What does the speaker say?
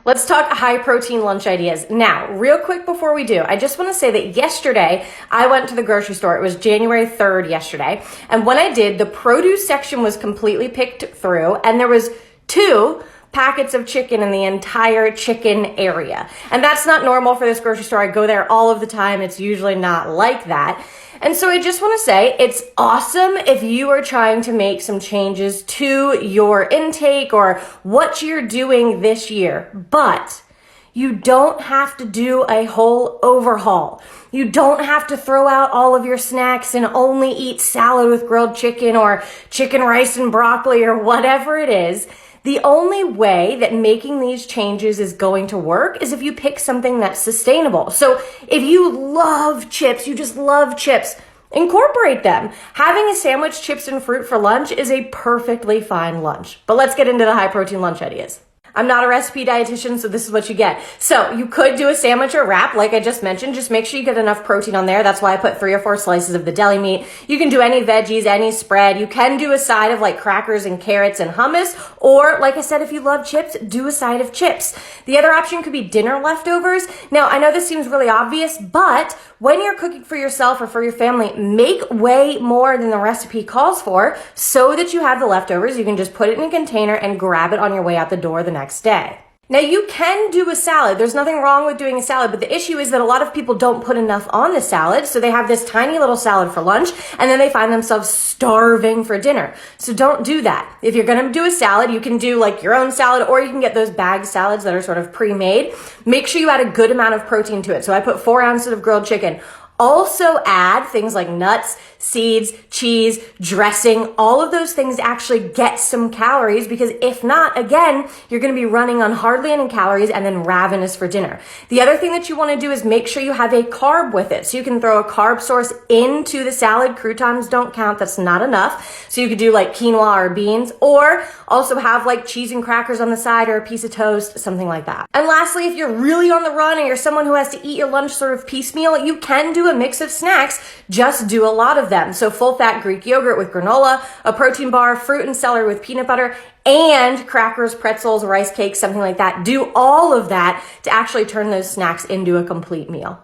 Let's talk high protein lunch ideas. Now, real quick before we do, I just want to say that yesterday I went to the grocery store. It was January 3rd yesterday. And when I did, the produce section was completely picked through and there was 2 packets of chicken in the entire chicken area. And that's not normal for this grocery store. I go there all of the time. It's usually not like that. And so I just want to say it's awesome if you are trying to make some changes to your intake or what you're doing this year, but you don't have to do a whole overhaul. You don't have to throw out all of your snacks and only eat salad with grilled chicken or chicken rice and broccoli or whatever it is. The only way that making these changes is going to work is if you pick something that's sustainable. So if you love chips, you just love chips, incorporate them. Having a sandwich, chips, and fruit for lunch is a perfectly fine lunch. But let's get into the high protein lunch ideas. I'm not a recipe dietitian, so this is what you get. So you could do a sandwich or wrap, like I just mentioned. Just make sure you get enough protein on there. That's why I put 3 or 4 slices of the deli meat. You can do any veggies, any spread. You can do a side of like crackers and carrots and hummus. Or like I said, if you love chips, do a side of chips. The other option could be dinner leftovers. Now, I know this seems really obvious, but when you're cooking for yourself or for your family, make way more than the recipe calls for so that you have the leftovers. You can just put it in a container and grab it on your way out the door the next day. Now you can do a salad. There's nothing wrong with doing a salad, but the issue is that a lot of people don't put enough on the salad. So they have this tiny little salad for lunch and then they find themselves starving for dinner. So don't do that. If you're going to do a salad, you can do like your own salad or you can get those bag salads that are sort of pre-made. Make sure you add a good amount of protein to it. So I put 4 ounces of grilled chicken. Also add things like nuts, seeds, cheese, dressing. All of those things actually get some calories because if not, again, you're going to be running on hardly any calories and then ravenous for dinner. The other thing that you want to do is make sure you have a carb with it. So you can throw a carb source into the salad. Croutons don't count. That's not enough. So you could do like quinoa or beans or also have like cheese and crackers on the side or a piece of toast, something like that. And lastly, if you're really on the run and you're someone who has to eat your lunch sort of piecemeal, you can do a mix of snacks, just do a lot of them. So full fat Greek yogurt with granola, a protein bar, fruit and celery with peanut butter, and crackers, pretzels, rice cakes, something like that. Do all of that to actually turn those snacks into a complete meal.